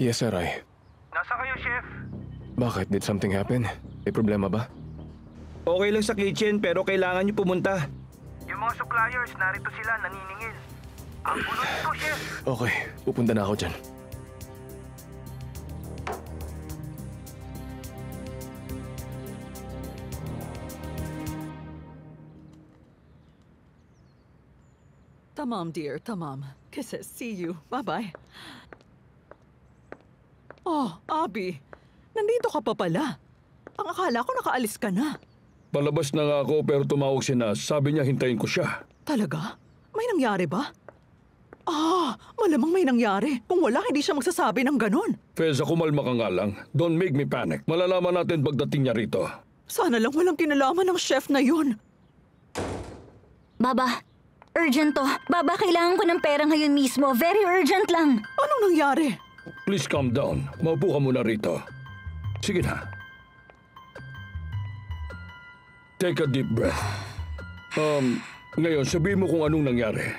Yes, Aray. Nasa kayo, Chef? Bakit? Did something happen? May problema ba? Okay lang sa kitchen pero kailangan niyo pumunta. Yung mga suppliers, narito sila, naniningil. Ang gulo nito, Chef. Okay, pupunta na ako dyan. Tamam, dear, tamam. Kisses, see you. Bye-bye. Oh, Abby. Nandito ka pa pala. Ang akala ko nakaalis ka na. Palabas na nga ako pero tumawag si Nas. Sabi niya hintayin ko siya. Talaga? May nangyari ba? Malamang may nangyari. Kung wala, hindi siya magsasabi ng ganon. Feza, kumalma ka nga lang. Don't make me panic. Malalaman natin pagdating niya rito. Sana lang walang kinalaman ng chef na yun. Baba, urgent to. Baba, kailangan ko ng pera ngayon mismo. Very urgent lang. Anong nangyari? Please calm down. Maupo ka muna rito. Sige na. Take a deep breath. Ngayon, sabihin mo kung anong nangyari.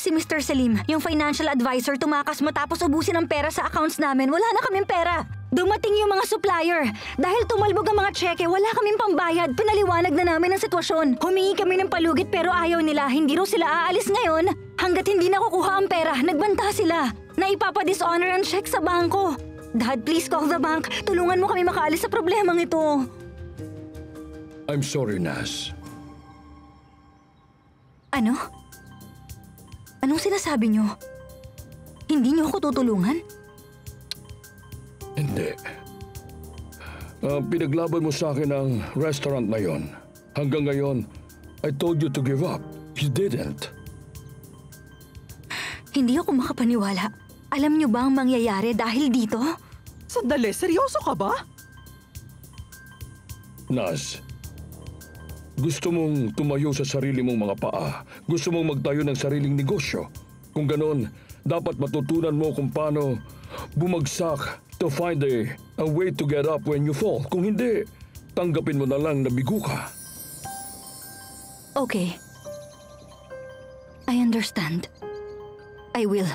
Si Mr. Salim, yung financial advisor, tumakas matapos ubusin ang pera sa accounts namin. Wala na kaming pera. Dumating yung mga supplier. Dahil tumalbog ang mga tseke, wala kaming pambayad. Pinaliwanag na namin ang sitwasyon. Humingi kami ng palugit pero ayaw nila. Hindi raw sila aalis ngayon. Hanggat hindi nakukuha ang pera, nagbanta sila. Na ipapadishonor ang check sa bangko. Dad, please call the bank. Tulungan mo kami makaalis sa problemang ito. I'm sorry, Nas. Ano? Anong sinasabi niyo? Hindi niyo ako tutulungan? Hindi. Pinaglaban mo sa akin ang restaurant na yon. Hanggang ngayon, I told you to give up. You didn't. Hindi ako makapaniwala. Alam niyo ba ang mangyayari dahil dito? Sandali, seryoso ka ba? Nas, gusto mong tumayo sa sarili mong mga paa. Gusto mong magtayo ng sariling negosyo. Kung ganon, dapat matutunan mo kung paano bumagsak to find a way to get up when you fall. Kung hindi, tanggapin mo na lang na bigo ka. Okay. I understand. I will.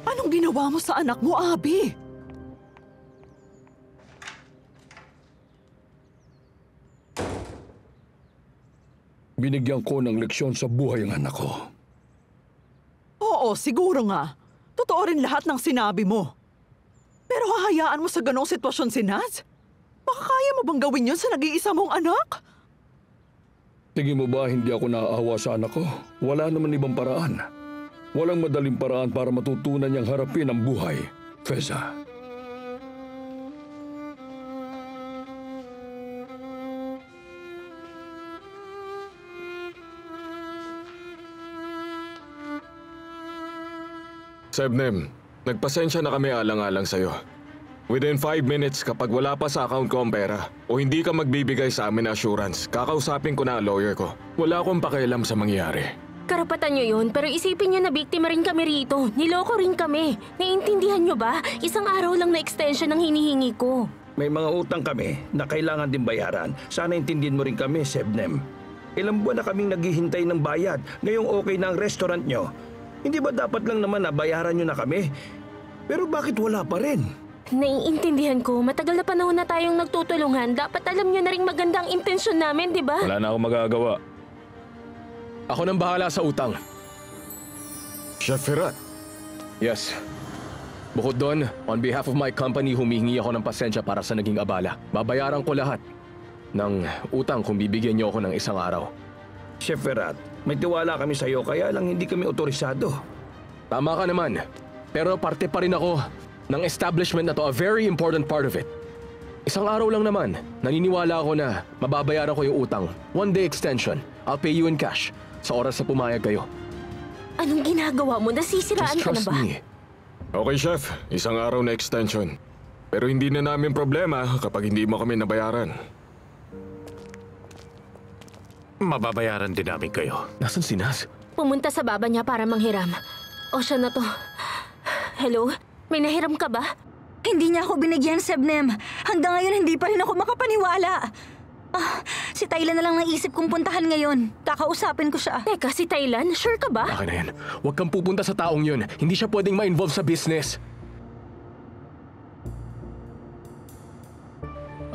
Anong ginawa mo sa anak mo, Abby? Binigyan ko ng leksyon sa buhay ang anak ko. Oo, siguro nga. Totoo rin lahat ng sinabi mo. Pero hahayaan mo sa ganong sitwasyon si Naz? Baka kaya mo bang gawin yun sa nag-iisa mong anak? Tingin mo ba hindi ako naaawa sa anak ko? Wala naman ibang paraan. Walang madaling paraan para matutunan niyang harapin ang buhay, Feza. Sebnem, nagpasensya na kami alang-alang sa'yo. Within 5 minutes kapag wala pa sa account ko ang pera o hindi ka magbibigay sa amin na assurance, kakausapin ko na ang lawyer ko. Wala akong pakialam sa mangyari. Karapatan nyo yun, pero isipin nyo na biktima rin kami rito. Niloko rin kami. Naiintindihan nyo ba? Isang araw lang na extension ang hinihingi ko. May mga utang kami na kailangan din bayaran. Sana intindihin mo rin kami, Sebnem. Ilang buwan na kaming naghihintay ng bayad. Ngayong okay na ang restaurant nyo. Hindi ba dapat lang naman na bayaran nyo na kami? Pero bakit wala pa rin? Naiintindihan ko, matagal na panahon na tayong nagtutulungan. Dapat alam nyo na rin maganda ang intensyon namin, di ba? Wala na akong magagawa. Ako nang bahala sa utang. Chef Firat. Yes. Bukod doon, on behalf of my company, humihingi ako ng pasensya para sa naging abala. Babayaran ko lahat ng utang kung bibigyan niyo ako ng isang araw. Chef Firat, may tiwala kami sa iyo kaya lang hindi kami otorisado. Tama ka naman. Pero parte pa rin ako ng establishment na to, a very important part of it. Isang araw lang naman, naniniwala ako na mababayaran ko yung utang. 1-day extension. I'll pay you in cash sa oras na pumayag kayo. Anong ginagawa mo? Nasisiraan ka na ba? Me. Okay, Chef. Isang araw na extension. Pero hindi na namin problema kapag hindi mo kami nabayaran. Mababayaran din namin kayo. Nasaan si Naz? Pumunta sa baba niya para manghiram. O siya na to. Hello? May nahiram ka ba? Hindi niya ako binigyan, Sebnem. Hanggang ngayon hindi pa rin ako makapaniwala. Si Tylan na lang naisip kong puntahan ngayon. Kakausapin ko siya. Teka, si Tylan? Sure ka ba? Akin na yan. Huwag kang pupunta sa taong yun. Hindi siya pwedeng ma-involve sa business.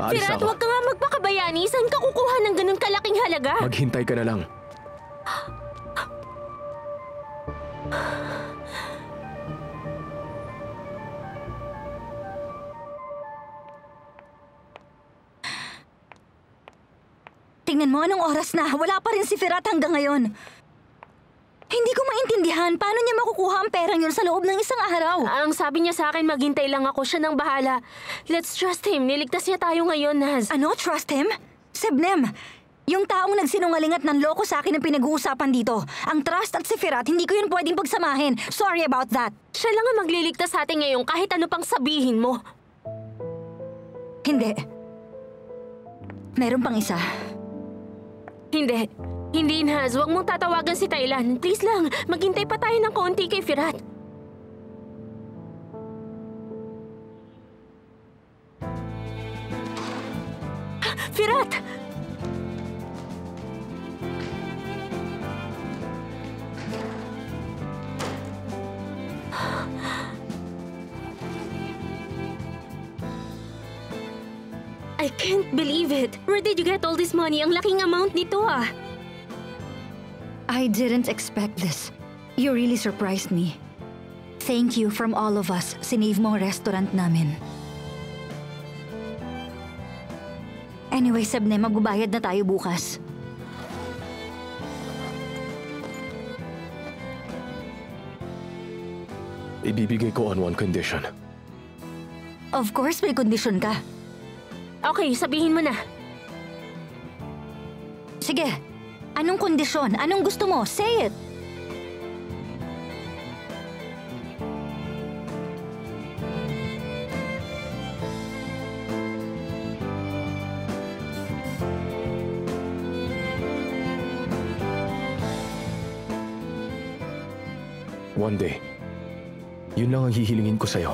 Aalis Firat, ako. huwag ka nga magpakabayani. Saan ka kukuha ng ganun kalaking halaga? Maghintay ka na lang. Tingnan mo anong oras na. Wala pa rin si Firat hanggang ngayon. Hindi ko maintindihan paano niya makukuha ang perang yun sa loob ng isang araw. Ang sabi niya sa akin, maghintay lang ako, siya nang bahala. Let's trust him. Niligtas niya tayo ngayon, Naz. Ano? Trust him? Sebnem, yung taong nagsinungaling at nanloko sa akin ang pinag-uusapan dito. Ang trust at si Firat, hindi ko yun pwedeng pagsamahin. Sorry about that. Siya lang ang magliligtas sa atin ngayon kahit ano pang sabihin mo. Hindi. Meron pang isa. Hindi. Hindi, Naz. Huwag mong tatawagan si Tylan. Please lang, maghintay pa tayo ng konti kay Firat. Firat! I can't believe it. Where did you get all this money? Ang laking amount nito ah. I didn't expect this. You really surprised me. Thank you from all of us. Sinave mo ang restaurant namin. Anyway, Sebne, magbabayad na tayo bukas. Ibibigay ko on one condition. Of course, may kondisyon ka. Okay, sabihin mo na. Sige, anong kondisyon? Anong gusto mo? Say it! One day, yun lang ang hihilingin ko sa'yo.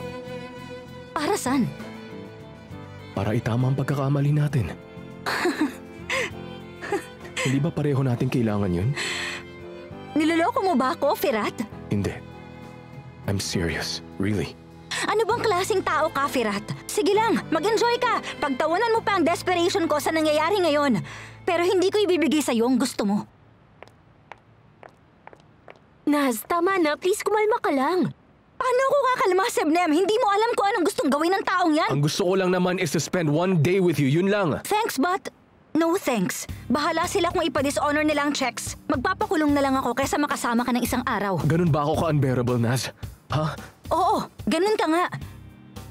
Para saan? Para itama ang pagkakamali natin. Hindi ba pareho natin kailangan yun? Niloloko mo ba ako, Firat? Hindi. I'm serious. Really. Ano bang klaseng tao ka, Firat? Sige lang, mag-enjoy ka. Pagtawanan mo pa ang desperation ko sa nangyayari ngayon. Pero hindi ko ibibigay sa'yo ang gusto mo. Naz, tama na. Please, kumalma ka lang. Paano ko kakalma, Sebnem? Hindi mo alam kung anong gustong gawin ng taong yan. Ang gusto ko lang naman is to spend one day with you. Yun lang. Thanks, but no thanks. Bahala sila kung ipa-dishonor nila ang checks. Magpapakulong na lang ako kaysa makasama ka ng isang araw. Ganun ba ako ka-unbearable, Naz? Ha? Oo, ganun ka nga.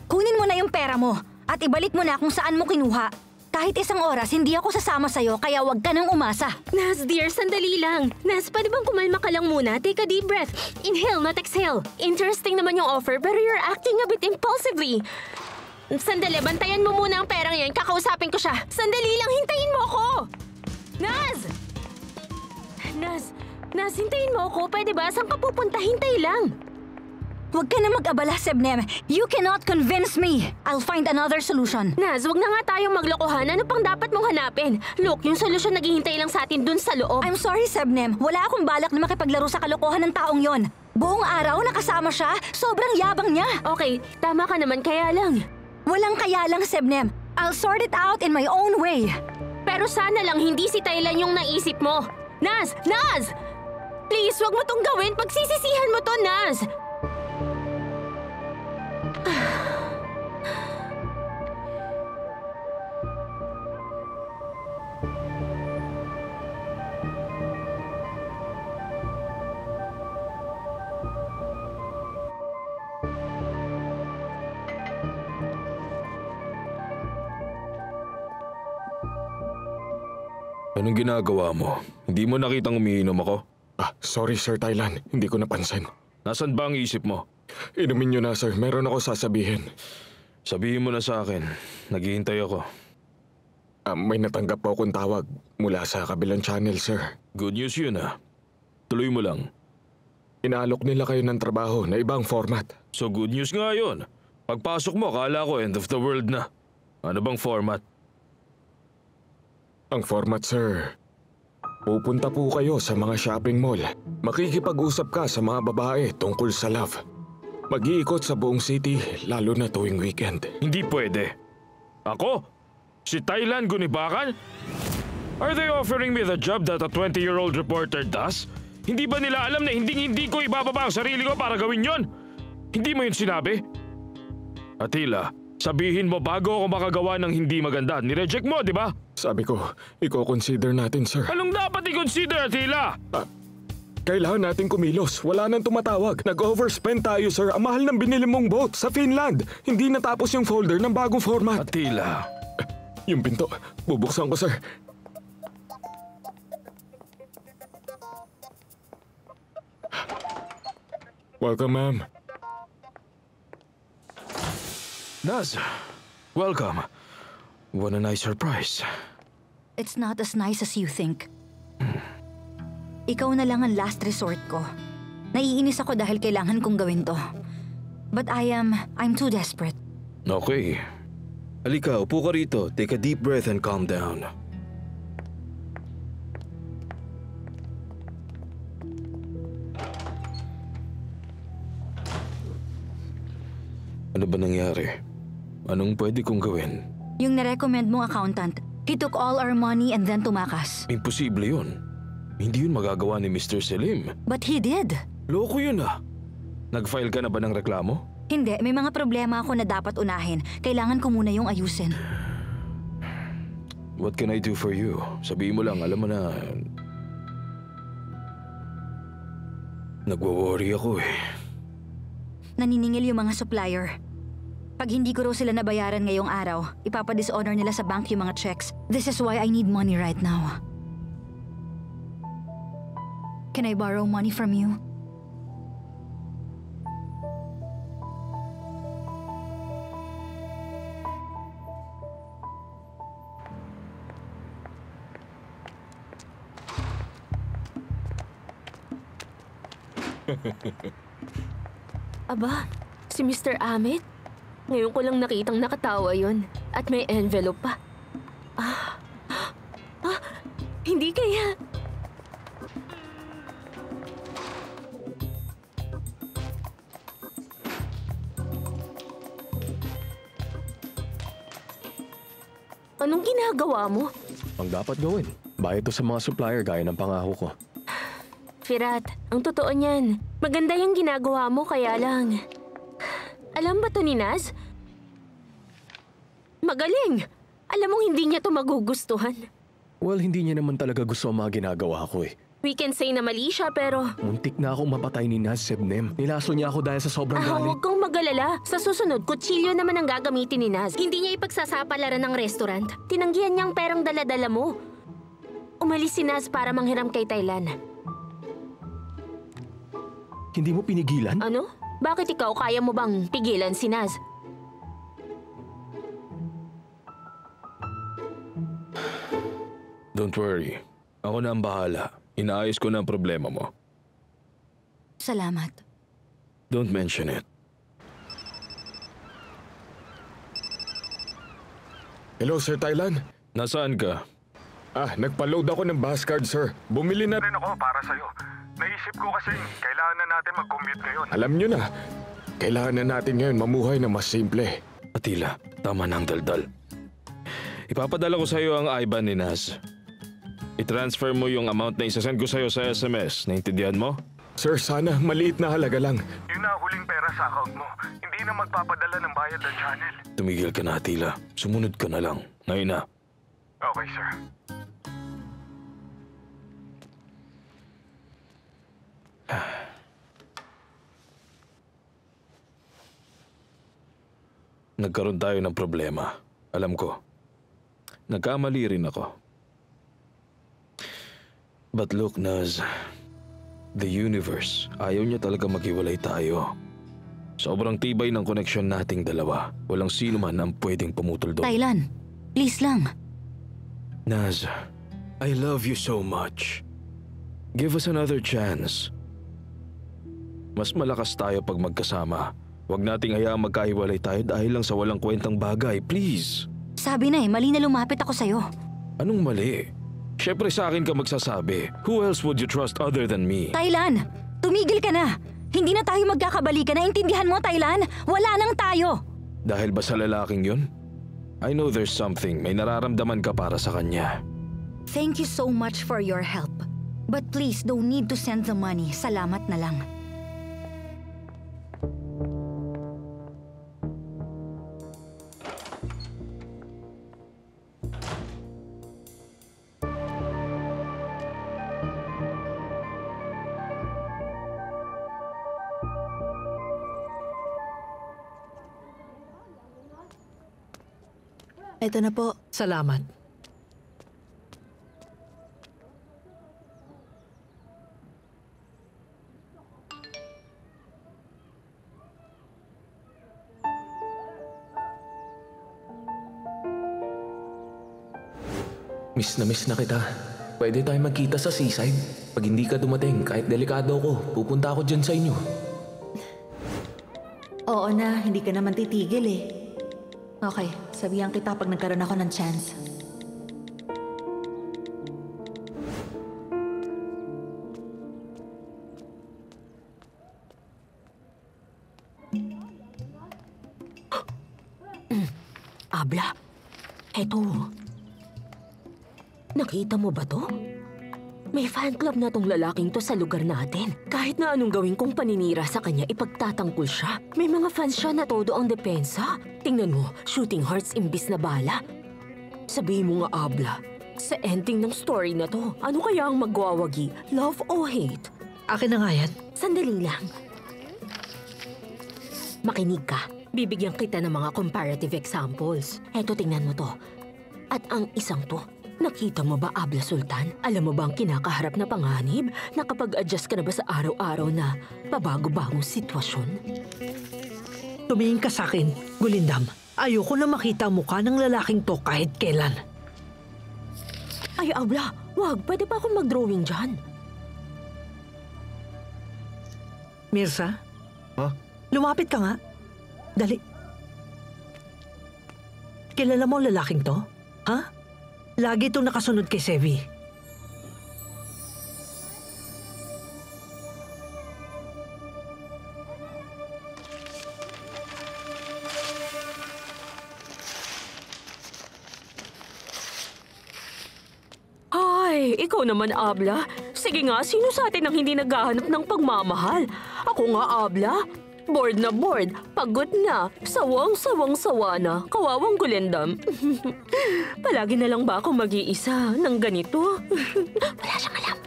Kunin mo na yung pera mo at ibalik mo na kung saan mo kinuha. Kahit isang oras, hindi ako sasama sa'yo kaya wag ka nang umasa. Naz, dear, sandali lang. Naz, pwede bang kumalma ka lang muna? Take a deep breath. Inhale, not exhale. Interesting naman yung offer, pero you're acting a bit impulsively. Sandali, bantayan mo muna ang perang yan. Kakausapin ko siya. Sandali lang, hintayin mo ako! Naz! Naz, hintayin mo ako. Pwede ba? Saan ka pupunta? Hintay lang. Huwag ka na mag-abala, Sebnem. You cannot convince me. I'll find another solution. Naz, wag na nga tayong maglokohan. Ano pang dapat mong hanapin? Look, yung solusyon naghihintay lang sa atin dun sa loob. I'm sorry, Sebnem. Wala akong balak na makipaglaro sa kalokohan ng taong yon. Buong araw nakasama siya. Sobrang yabang niya. Okay, tama ka naman, kaya lang. Walang kaya lang, Sebnem. I'll sort it out in my own way. Pero sana lang hindi si Tylan yung naisip mo. Naz! Naz! Please, wag mo tong gawin. Pagsisisihan mo to, Naz! Anong ginagawa mo? Hindi mo nakitang umiinom ako? Sorry Sir Tylan, hindi ko napansin. Nasaan ba ang isip mo? Inumin niyo na sir, meron ako sasabihin. Sabihin mo na sa akin. Naghihintay ako. May natanggap po akong tawag mula sa kabilang channel sir. Good news yun ah. Tuloy mo lang. Inaalok nila kayo ng trabaho na ibang format. So good news nga yun. Pagpasok mo, akala ko end of the world na. Ano bang format? Ang format, sir. Pupunta po kayo sa mga shopping mall. Makikipag-usap ka sa mga babae tungkol sa love. Mag-iikot sa buong city, lalo na tuwing weekend. Hindi pwede. Ako? Si Thailand Gunibakan? Are they offering me the job that a 20-year-old reporter does? Hindi ba nila alam na hindi ko ibababa ang sarili ko para gawin yon? Hindi mo yun sinabi? Atila, sabihin mo bago ako makagawa ng hindi maganda. Nireject mo, di ba? Sabi ko, i-consider natin, sir. Anong dapat i-consider, Atila? Kailangan natin kumilos. Wala nang tumatawag. Nag-overspend tayo, sir. Ang mahal ng binili mong boat sa Finland. Hindi natapos yung folder ng bagong format. Atila. Yung pinto. Bubuksan ko, sir. Welcome, ma'am. Naz, welcome. What a nice surprise. It's not as nice as you think. Ikaw na lang ang last resort ko. Naiinis ako dahil kailangan kong gawin to. But I'm too desperate. Okay. Halika, upo ka rito. Take a deep breath and calm down. Ano ba nangyari? Anong pwede kong gawin? Yung narecommend mong accountant, he took all our money and then tumakas. Imposible yun. Hindi yun magagawa ni Mr. Selim. But he did. Loko yun ah. Nag-file ka na ba ng reklamo? Hindi, may mga problema ako na dapat unahin. Kailangan ko muna yung ayusin. What can I do for you? Sabihin mo lang, alam mo na... Nagwo-worry ako eh. Naniningil yung mga supplier. Pag hindi ko raw sila nabayaran ngayong araw, ipapadishonor nila sa bank yung mga checks. This is why I need money right now. Can I borrow money from you? Aba, si Mr. Amit? Ngayon ko lang nakitang nakatawa yon. At may envelope pa. Hindi kaya... Anong ginagawa mo? Ang dapat gawin. Bayad to sa mga supplier gaya ng pangako ko. Firat, ang totoo niyan. Maganda yung ginagawa mo, kaya lang... Alam ba to ni Naz? Magaling! Alam mong hindi niya to magugustuhan. Well, hindi niya naman talaga gusto ang mga ginagawa ko eh. We can say na mali siya, pero... Muntik na akong mapatay ni Naz Sebnem. Nilaso niya ako dahil sa sobrang galit. Huwag kang mag-alala. Sa susunod, kutsilyo naman ang gagamitin ni Naz. Hindi niya ipagsasapalaran ng restaurant. Tinanggihan niyang perang dala-dala mo. Umalis si Naz para manghiram kay Thailand. Hindi mo pinigilan? Ano? Bakit ikaw kaya mo bang pigilan si Naz? Don't worry. Ako na ang bahala. Inaayos ko na ang problema mo. Salamat. Don't mention it. Hello, Sir Thailand. Nasaan ka? Nagpa-load ako ng bus card, sir. Bumili na rin Ako para sa'yo. Naisip ko kasi kailangan na natin mag-commute ngayon. Alam nyo na, kailangan na natin ngayon mamuhay na mas simple. Atila, tama na ang daldal. Ipapadala ko sa iyo ang IBAN ni Naz. I-transfer mo yung amount na isasend ko sa iyo sa SMS. Naintindihan mo? Sir, sana maliit na halaga lang. Yun na huling pera sa account mo. Hindi na magpapadala ng bayad ng channel. Tumigil ka na, Atila. Sumunod ka na lang. Ngayon na. Okay, sir. Nagkaroon tayo ng problema. Alam ko. Nagkamali rin ako. But look, Naz. The universe, ayaw niya talaga maghiwalay tayo. Sobrang tibay ng koneksyon nating dalawa. Walang sino man ang pwedeng pumutol doon. Thailand, please lang. Naz, I love you so much. Give us another chance. Mas malakas tayo pag magkasama. Huwag nating hayaang magkahiwalay tayo dahil lang sa walang kwentang bagay, please. Sabi na mali na lumapit ako sa'yo. Anong mali? Siyempre sa akin ka magsasabi. Who else would you trust other than me? Thailand, tumigil ka na. Hindi na tayo magkakabalikan. Naintindihan mo, Thailand? Wala nang tayo. Dahil ba sa lalaking yun? I know there's something. May nararamdaman ka para sa kanya. Thank you so much for your help. But please, don't need to send the money. Salamat na lang. Ito na po. Salamat. Miss na kita. Pwede tayo magkita sa seaside. Pag hindi ka dumating, kahit delikado ako, pupunta ako dyan sa inyo. Oo na, hindi ka naman titigil eh. Okay, sabihan kita pag nagkaroon ako ng chance. Abla, eto. Nakita mo ba to? May fan club na tong lalaking to sa lugar natin. Kahit na anong gawin kong paninira sa kanya, ipagtatanggol siya. May mga fans siya na todo ang depensa. Tingnan mo, shooting hearts imbis na bala. Sabihin mo nga, Abla, sa ending ng story na to, ano kaya ang magwawagi? Love o hate? Akin na nga yan. Sandali lang. Makinig ka. Bibigyan kita ng mga comparative examples. Eto, tingnan mo to. At ang isang to, nakita mo ba, Abla Sultan? Alam mo ba ang kinakaharap na panganib? Nakapag-adjust ka na ba sa araw-araw na pabago-bagong sitwasyon? Tumingin ka sa akin, Gulindam. Ayoko na makita ang mukha ng lalaking to kahit kailan. Ay, Abla, wag. Pwede pa akong mag-drawing dyan. Mirza? Huh? Lumapit ka nga. Dali. Kilala mo ang lalaking to? Ha? Lagi itong nakasunod kay Sevi. Ay, ikaw naman, Abla. Sige nga, sino sa atin ang hindi naghahanap ng pagmamahal? Ako nga, Abla. Bored na bored, pagod na, sawang-sawang-sawa na, kawawang Gulindam. Palagi na lang ba ako mag-iisa ng ganito? Wala siyang alam.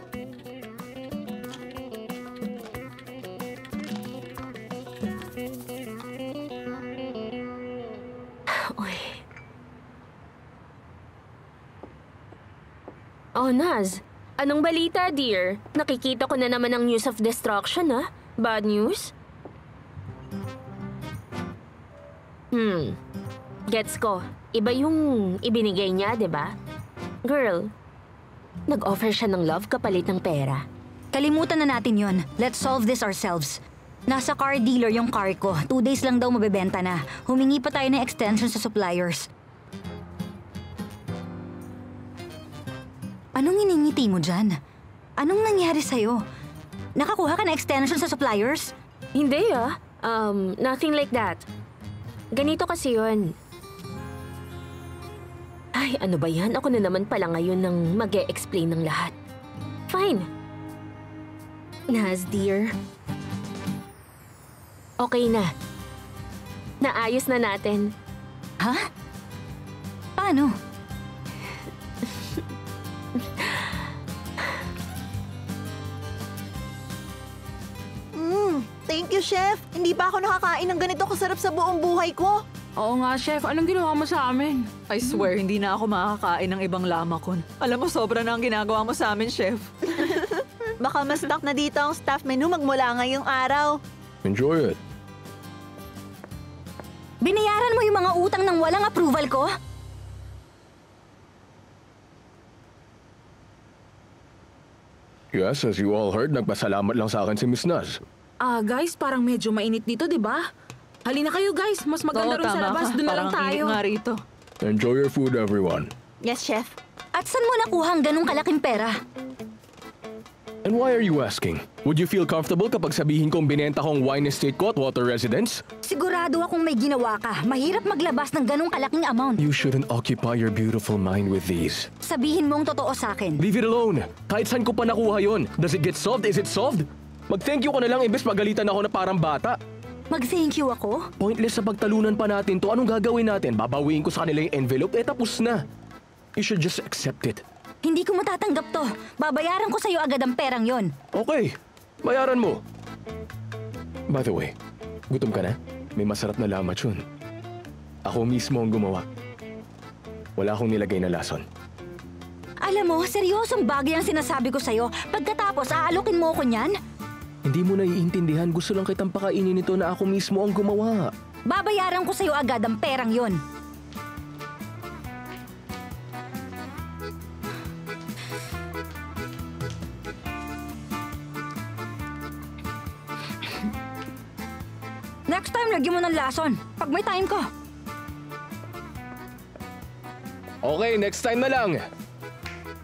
Uy. Oh, Naz. Anong balita, dear? Nakikita ko na naman ang news of destruction, ha? Bad news? Gets ko. Iba yung ibinigay niya, di ba? Girl, nag-offer siya ng love kapalit ng pera. Kalimutan na natin yon. Let's solve this ourselves. Nasa car dealer yung car ko. 2 days lang daw mabebenta na. Humingi pa tayo ng extension sa suppliers. Anong iningiti mo dyan? Anong nangyari sa'yo? Nakakuha ka ng extension sa suppliers? Hindi ah. Nothing like that. Ganito kasi yun. Ay, ano ba yan? Ako na naman pala ngayon nang mag-e-explain ng lahat. Fine. Naz, dear. Okay na. Naayos na natin. Ha? Paano? Thank you, Chef. Hindi pa ako nakakain ng ganito kasarap sa buong buhay ko. Oo nga, Chef. Anong ginawa mo sa amin? I swear, hindi na ako makakain ng ibang lamakon. Alam mo, sobra na ang ginagawa mo sa amin, Chef. Baka mas stock na dito ang staff menu magmula ngayong araw. Enjoy it. Binayaran mo yung mga utang ng walang approval ko? Yes, as you all heard, nagpasalamat lang sa akin si Miss Naz. Guys, parang medyo mainit dito, di ba? Halina kayo, guys. Mas maganda rin sa labas. Doon na lang tayo. Parang init nga rito. Enjoy your food, everyone. Yes, Chef. At saan mo nakuha ang ganong kalaking pera? And why are you asking? Would you feel comfortable kapag sabihin kong binenta kong wine estate ko at water residence? Sigurado akong may ginawa ka. Mahirap maglabas ng ganong kalaking amount. You shouldn't occupy your beautiful mind with these. Sabihin mong totoo sa akin. Leave it alone. Kahit saan ko pa nakuha yon. Does it get solved? Is it solved? Mag-thank you ka na lang imbes pagalitan ako na parang bata. Mag-thank you ako? Pointless sa pagtalunan pa natin to. Anong gagawin natin? Babawiin ko sa kanila yung envelope? Tapos na. You should just accept it. Hindi ko matatanggap to. Babayaran ko sa'yo agad ang perang yon. Okay, bayaran mo. By the way, gutom ka na? May masarap na lamat yun. Ako mismo ang gumawa. Wala akong nilagay na lason. Alam mo, seryosong bagay ang sinasabi ko sa'yo. Pagkatapos, aalukin mo ko niyan? Hindi mo naiintindihan. Gusto lang kitang pakainin ito na ako mismo ang gumawa. Babayaran ko sa'yo agad ang perang yon. Next time, lagyan mo ng lason. Pag may time ko. Okay, next time na lang.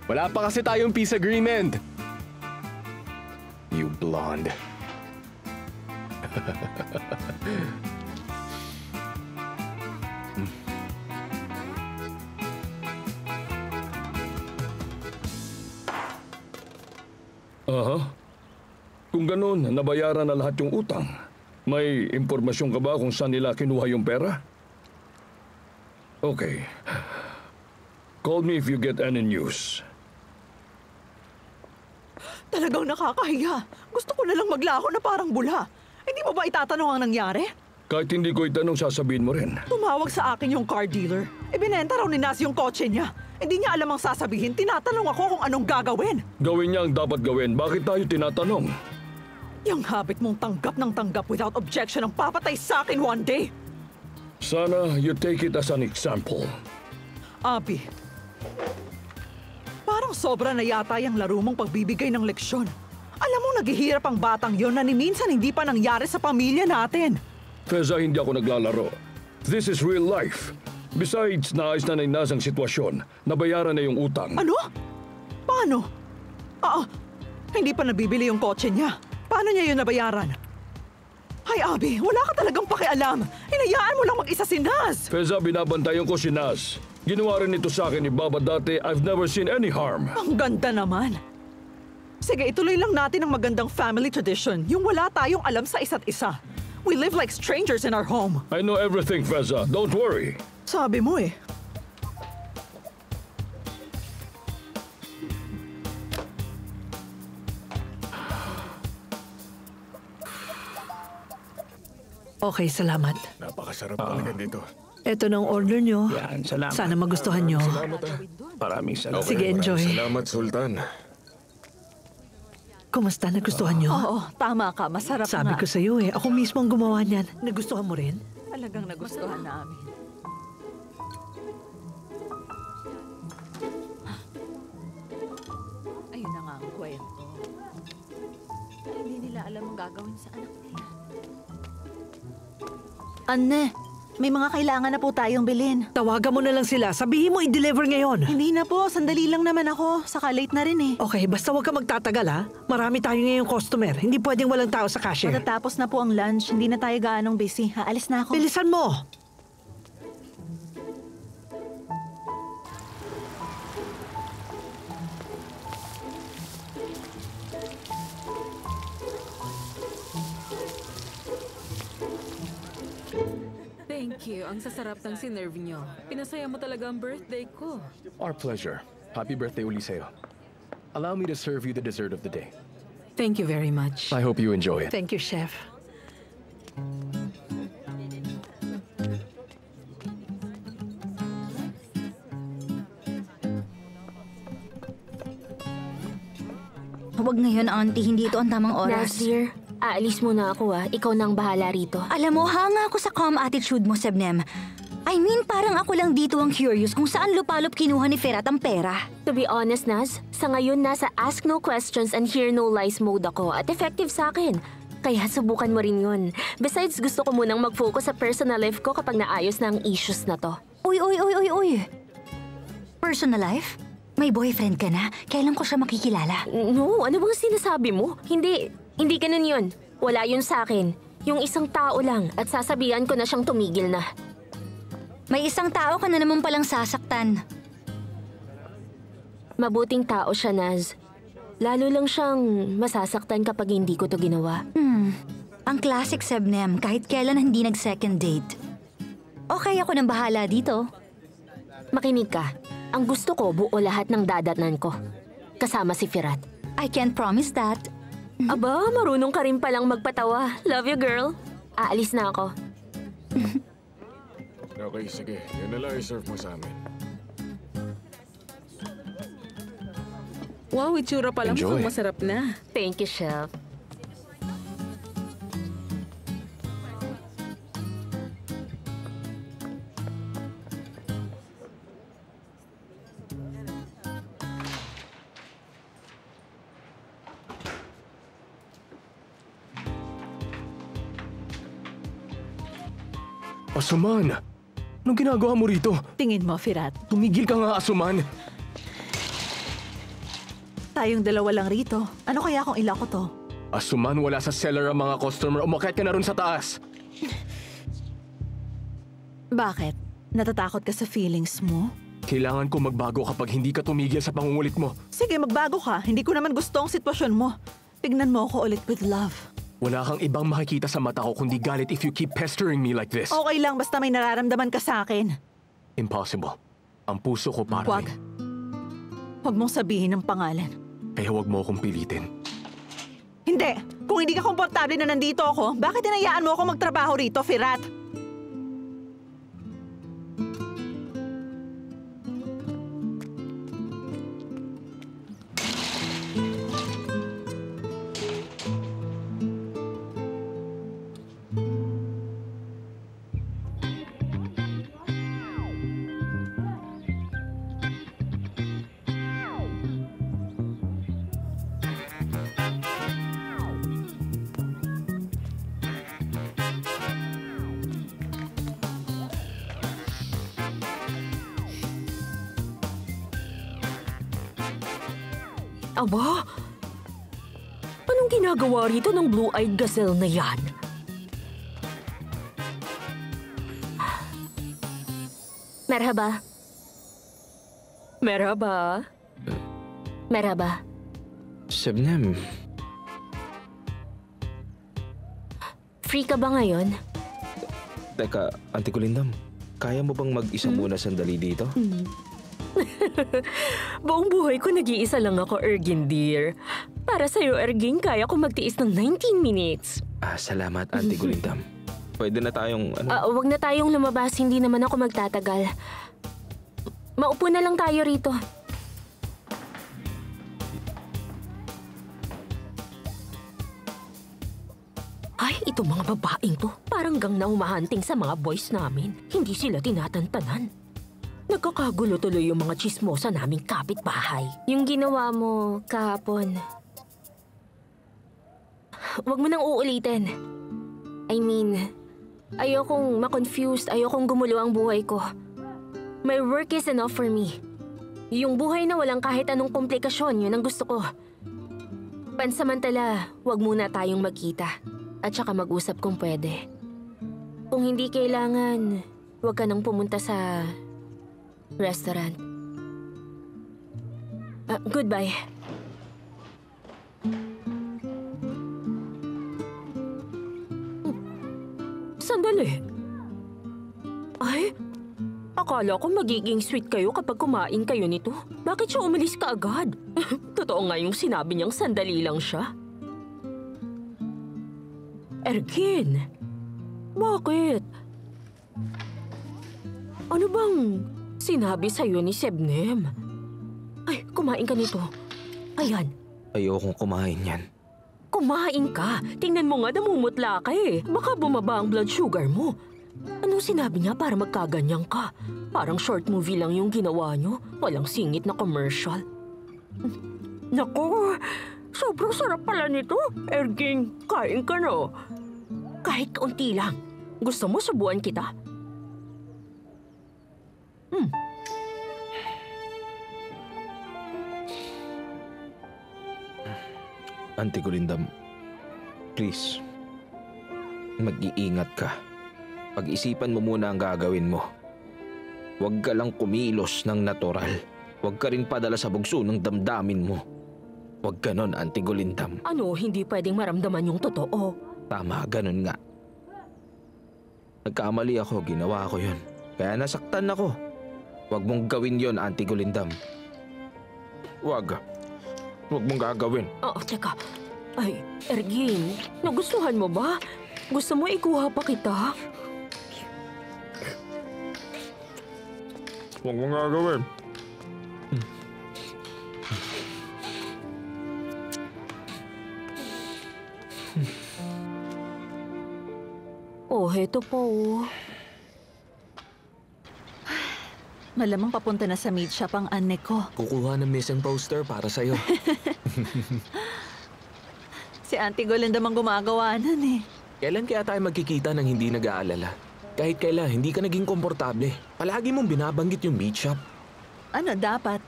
Wala pa kasi tayong peace agreement. You blonde. Aha. Kung ganun, nabayaran na lahat yung utang. May impormasyon ka ba kung saan nila kinuha yung pera? Okay. Call me if you get any news. Talagang nakakahiya. Gusto ko na lang maglaho na parang bula. Hindi mo ba itatanong ang nangyari? Kahit hindi ko itanong, sasabihin mo rin. Tumawag sa akin yung car dealer. Ibinenta raw ni Naz yung kotse niya. Hindi niya alam ang sasabihin. Tinatanong ako kung anong gagawin. Gawin niya ang dapat gawin. Bakit tayo tinatanong? Yung habit mong tanggap ng tanggap without objection ang papatay sa akin one day. Sana you take it as an example. Abby, parang sobra na yata yung laro mong pagbibigay ng leksyon. Alam mo, naghihirap ang batang yon na ni minsan hindi pa nangyari sa pamilya natin. Feza, hindi ako naglalaro. This is real life. Besides, naayos na ni Naz ang sitwasyon. Nabayaran na yung utang. Ano? Paano? Hindi pa nabibili yung kotse niya. Paano niya yun nabayaran? Hay, Abby, wala ka talagang pakialam. Hinayaan mo lang mag-isa si Naz. Feza, binabantayan ko si Naz. Ginawa rin ito sa akin ni Baba dati. I've never seen any harm. Ang ganda naman. Sige, ituloy lang natin ang magandang family tradition. Yung wala tayong alam sa isa't isa. We live like strangers in our home. I know everything, Feza. Don't worry. Sabi mo eh. Okay, salamat. Napakasarap talaga dito. Ito na ang order nyo. Yan, salamat. Sana magustuhan nyo. Maraming salamat. Sige, enjoy. Salamat, Sultan. Kumusta? Nagustuhan nyo? Oo, tama ka. Masarap Sabi nga. ko sa'yo eh. Ako mismo ang gumawa niyan. Nagustuhan mo rin? Talagang nagustuhan namin. Ayun na nga ang kwento. Hindi nila alam ang gagawin sa anak nila. Anne, may mga kailangan na po tayong bilhin. Tawagan mo na lang sila. Sabihin mo i-deliver ngayon. Hindi na po, sandali lang naman ako. Saka late na rin eh. Okay, basta huwag ka magtatagal ha. Marami tayo ngayong customer. Hindi pwedeng walang tao sa cashier. Matatapos na po ang lunch, hindi na tayo gaanong busy. Aalis na ako. Bilisan mo! Thank you. Ang sasarap ng sinerve nyo. Pinasaya mo talaga ang birthday ko. Our pleasure. Happy birthday uli sa'yo. Allow me to serve you the dessert of the day. Thank you very much. I hope you enjoy it. Thank you, Chef. Huwag ngayon, Auntie. Hindi ito ang tamang oras. Naz, dear, aalis muna ako Ikaw nang bahala rito. Alam mo, hanga ako sa calm attitude mo, Sebnem. I mean, parang ako lang dito ang curious kung saan lupalop kinuha ni Ferrat ang pera. To be honest, Naz, sa ngayon nasa ask no questions and hear no lies mode ako at effective sa akin. Kaya subukan mo rin yun. Besides, gusto ko munang mag-focus sa personal life ko kapag naayos na ang issues na to. Uy! Personal life? May boyfriend ka na? Kailan ko siya makikilala? No, ano bang sinasabi mo? Hindi ganun yun. Wala yun sa akin. Yung isang tao lang at sasabihan ko na siyang tumigil na. May isang tao ka na naman palang sasaktan. Mabuting tao siya, Naz. Lalo lang siyang masasaktan kapag hindi ko to ginawa. Ang classic Sebnem, kahit kailan hindi nag-second date. Okay, ako nang bahala dito. Makinig ka. Ang gusto ko, buo lahat ng dadatnan ko. Kasama si Firat. I can't promise that. Aba, marunong ka rin palang magpatawa. Love you, girl. Aalis na ako. Okay, sige. Yun na lang i-serve mo sa amin. Wow, itsura pa lang mukhang masarap na. Thank you, Chef. Asuman! Anong ginagawa mo rito? Tingin mo, Firat. Tumigil ka nga, Asuman! Tayong dalawa lang rito. Ano kaya kung ila ko to? Asuman, wala sa cellar ang mga customer. Umakyat ka na ron sa taas. Bakit? Natatakot ka sa feelings mo? Kailangan ko magbago kapag hindi ka tumigil sa pangungulit mo. Sige, magbago ka. Hindi ko naman gusto ang sitwasyon mo. Tignan mo ako ulit with love. Wala kang ibang makikita sa mata ko kundi galit if you keep pestering me like this. Okay lang, basta may nararamdaman ka sa akin. Impossible. Ang puso ko para Huwag. Huwag mong sabihin ang pangalan. Kaya huwag mo akong pilitin. Hindi! Kung hindi ka komportable na nandito ako, bakit hinayaan mo ako magtrabaho rito, Firat? Aba? Anong ginagawa rito ng blue-eyed gazelle na yan? Merhaba. Merhaba. Merhaba. Sebnem, Free ka ba ngayon? teka, Auntie Kulindam, kaya mo bang mag-isa muna sandali dito? Buong buhay ko nag-iisa lang ako, Ergin dear. Para sa'yo, Ergin, kaya ko magtiis ng 19 minutes. Salamat, Auntie Kulindam. Pwede na tayong Wag na tayong lumabas, hindi naman ako magtatagal. Maupo na lang tayo rito. Ay, itong mga babaeng to, parang gang na humahunting sa mga boys namin. Hindi sila tinatantanan. Nagkakagulo tuloy yung mga chismosa naming kapitbahay. Yung ginawa mo kahapon, wag mo nang uulitin. I mean, ayokong ma-confused, ayokong gumulo ang buhay ko. My work is enough for me. Yung buhay na walang kahit anong komplikasyon, yun ang gusto ko. Pansamantala, wag muna tayong magkita. At saka mag-usap kung pwede. Kung hindi kailangan, wag ka nang pumunta sa restaurant. Goodbye. Sandali. Ay, akala ko magiging sweet kayo kapag kumain kayo nito. Bakit siya umalis ka agad? Totoo nga yung sinabi niyang sandali lang siya. Ergin, bakit? Ano bang sinabi sa'yo ni Sebnem? Ay, kumain ka nito. Ayan. Ayokong kumain yan. Kumain ka. Tingnan mo nga, namumutla ka eh. Baka bumaba ang blood sugar mo. Anong sinabi niya para magkaganyan ka? Parang short movie lang yung ginawa niyo. Walang singit na commercial. Naku, sobrang sarap pala nito. Ergin, kain ka na. Kahit kaunti lang. Gusto mo, subuan kita? Auntie Gulindam, please, mag-iingat ka. Pag-isipan mo muna ang gagawin mo. Huwag ka lang kumilos ng natural. Huwag ka rin padala sa bugso ng damdamin mo. Huwag ganon, Auntie Gulindam. Ano, hindi pwedeng maramdaman yung totoo? Tama, ganon nga. Nagkamali ako, ginawa ko yun. Kaya nasaktan ako. Huwag mong gawin yon, Auntie Gulindam. Huwag. Huwag mong gagawin. Oh, teka. Ay, Ergin, nagustuhan mo ba? Gusto mo ikuha pa kita? Huwag mong gagawin. Oh, heto po. Malamang papunta na sa meat shop ang ane ko. Kukuha ng missing poster para sa'yo. Si Auntie Gulindam ang gumagawa nun eh. Kailan kaya tayo magkikita nang hindi nag-aalala? Kahit kailan, hindi ka naging komportable. Palagi mong binabanggit yung meat shop. Ano dapat?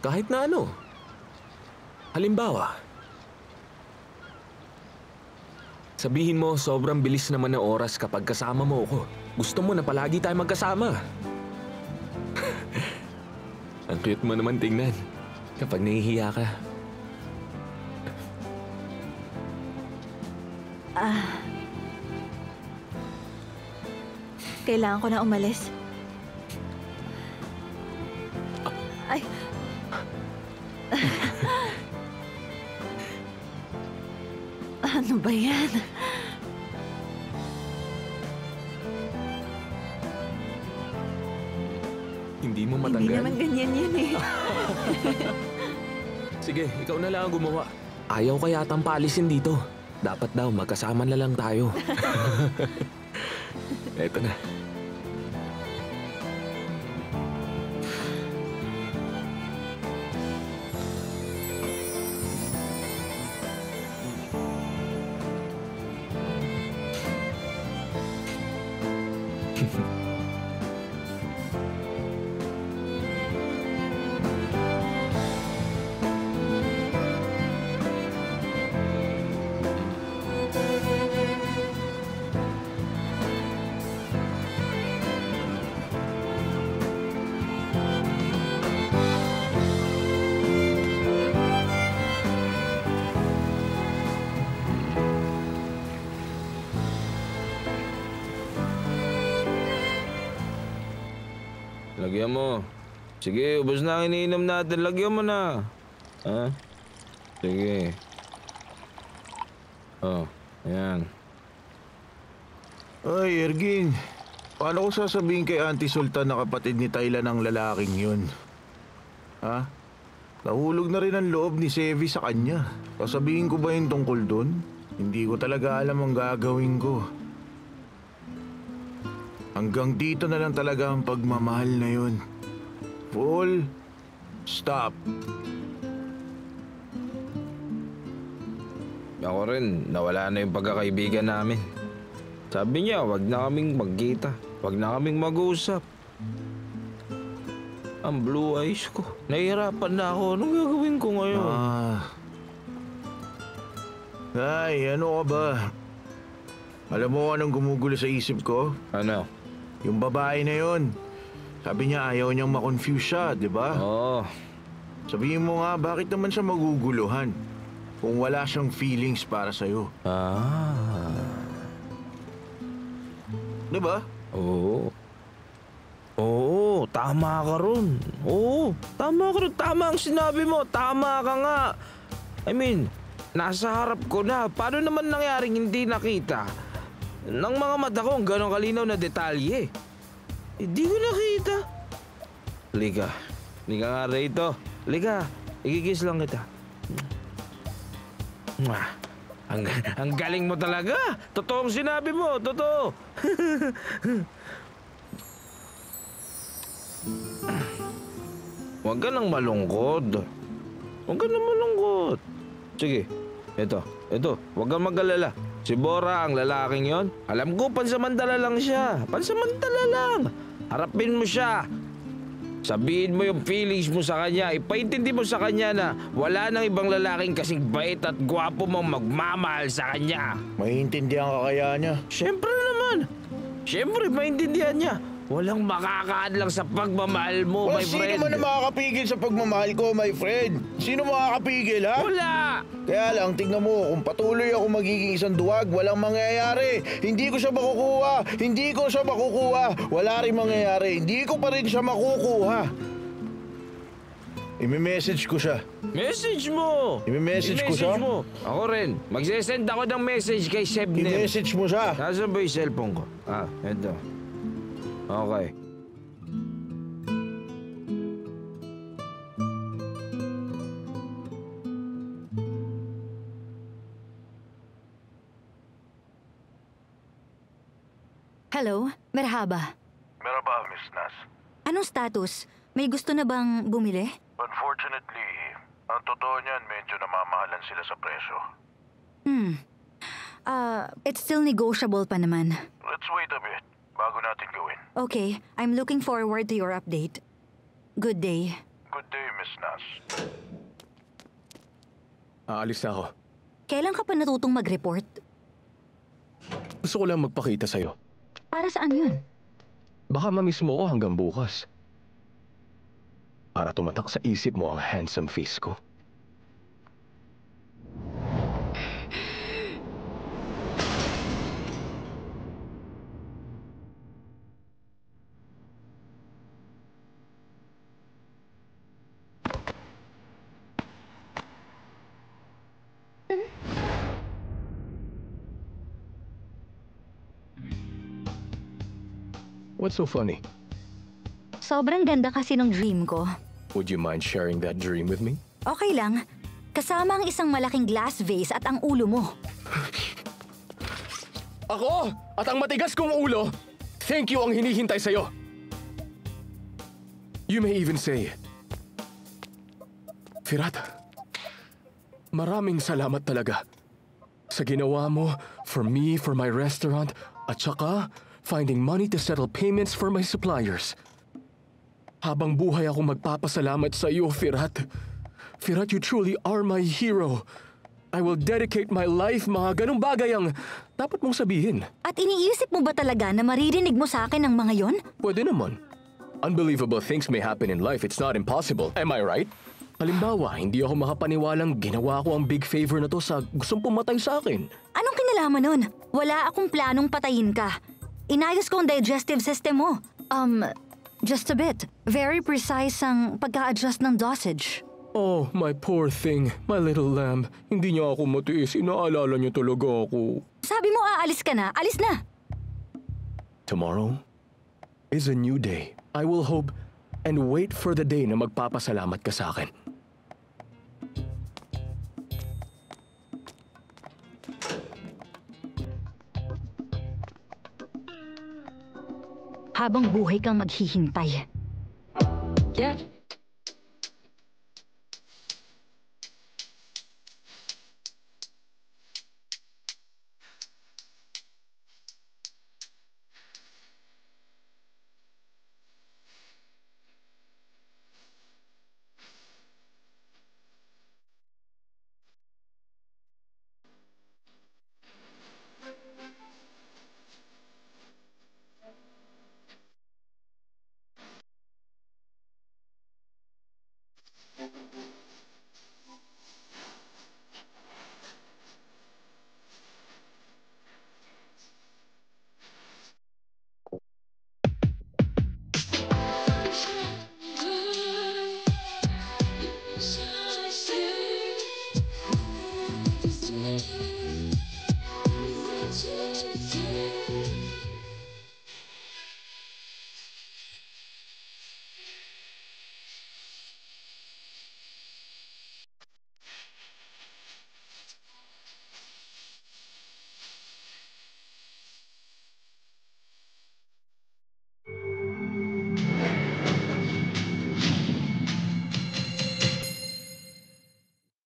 Kahit na ano. Halimbawa, sabihin mo sobrang bilis naman ng oras kapag kasama mo ako. Gusto mo na palagi tayo magkasama. Ang cute mo naman tingnan kapag nahihiya ka. Kailangan ko na umalis. Ay. Ano ba yan? Hindi mo matanggal. Hindi naman ganyan yan eh. Sige, ikaw na lang ang gumawa. Ayaw ka yatang paalisin dito. Dapat daw magkasama na lang tayo. Eto na. Lagyan mo. Sige, ubos na ang iniinom natin. Lagyan mo na. Ha? Sige. Oh, ayan. Ay, Ergin. Paano ko sasabihin kay Auntie Sultan na kapatid ni Taylan ang lalaking yun? Ha? Nahulog na rin ang loob ni Sevi sa kanya. Sasabihin ko ba yung tungkol dun? Hindi ko talaga alam ang gagawin ko. Hanggang dito na lang talaga ang pagmamahal na yun. Full stop. Ako rin, nawala na yung pagkakaibigan namin. Sabi niya, wag na kaming magkita. Wag na kaming mag-usap. Ang blue eyes ko. Nahihirapan na ako. Anong gagawin ko ngayon? Ay, ano ka ba? Alam mo anong gumugulo sa isip ko? Ano? Yung babae na yun. Sabi niya ayaw niyang makonfuse siya, di ba? Oo. Sabihin mo nga, bakit naman siya maguguluhan kung wala siyang feelings para sa'yo? Di ba? Oo. Oo, tama ka ron. Oo, tama ka ron. Tama ang sinabi mo. Tama ka nga. I mean, nasa harap ko na. Paano naman nangyaring hindi nakita? Nang mga mata ko ang gano'ng kalinaw na detalye. Hindi ko nakita. Liga. Liga nga rito. Liga. Ikikis lang kita. Ang galing mo talaga. Totoong sinabi mo. Totoo. Huwag ka nang malungkot. Huwag ka nang malungkot. Sige. Ito. Huwag kang mag-alala. Si Bora, ang lalaking yon, alam ko, pansamantala lang siya. Pansamantala lang. Harapin mo siya. Sabihin mo yung feelings mo sa kanya. Ipaintindi mo sa kanya na wala nang ibang lalaking kasing bait at gwapo mong magmamahal sa kanya. Maiintindihan ka kaya niya? Siyempre naman. Siyempre, maintindihan niya. Walang makakaadlang sa pagmamahal mo, my friend. Sino man ang makakapigil sa pagmamahal ko, my friend? Sino makakapigil, ha? Wala! Kaya lang, tingnan mo, kung patuloy ako magiging isang duwag, walang mangyayari. Hindi ko siya makukuha. Hindi ko siya makukuha. Wala rin mangyayari. Hindi ko pa rin siya makukuha. Imi-message ko siya. Message mo! Imi-message ko siya? Mo. Ako rin. Magsisend ako ng message kay Sebnem. I-message mo siya. Nasaan ba yung cellphone ko? Eto. Okay. Hello, merhaba. Merhaba, Miss Nas. Anong status? May gusto na bang bumili? Unfortunately, ang totoo niyan, medyo namamahalan sila sa presyo. It's still negotiable pa naman. Let's wait a bit, bago natin gawin. Okay, I'm looking forward to your update. Good day. Good day, Miss Nas. Aalis na ako. Kailan ka pa natutong mag-report? Gusto ko lang magpakita sa'yo. Para saan yun? Baka mamiss mo ko hanggang bukas. Para tumatak sa isip mo ang handsome face ko. What's so funny? Sobrang ganda kasi ng dream ko. Would you mind sharing that dream with me? Okay lang. Kasama ang isang malaking glass vase at ang ulo mo. Ako at ang matigas kong ulo, thank you ang hinihintay sa'yo. You may even say, Firat, maraming salamat talaga sa ginawa mo for me, for my restaurant, at saka finding money to settle payments for my suppliers. Habang buhay ako magpapasalamat sa iyo, Firat. Firat, you truly are my hero. I will dedicate my life, mga ganong bagay ang dapat mong sabihin. At iniisip mo ba talaga na maririnig mo sa akin ang mga yon? Pwede naman. Unbelievable things may happen in life. It's not impossible. Am I right? Halimbawa, hindi ako makapaniwalang ginawa ko ang big favor na to sa gustong pumatay sa akin. Anong kinalaman nun? Wala akong planong patayin ka. Inayos ko ang digestive system mo. Just a bit. Very precise ang pagka-adjust ng dosage. Oh, my poor thing. My little lamb. Hindi niya ako matiis. Inaalala niya talaga ako. Sabi mo aalis ka na. Alis na! Tomorrow is a new day. I will hope and wait for the day na magpapasalamat ka sa akin. Habang buhay kang maghihintay. Yeah.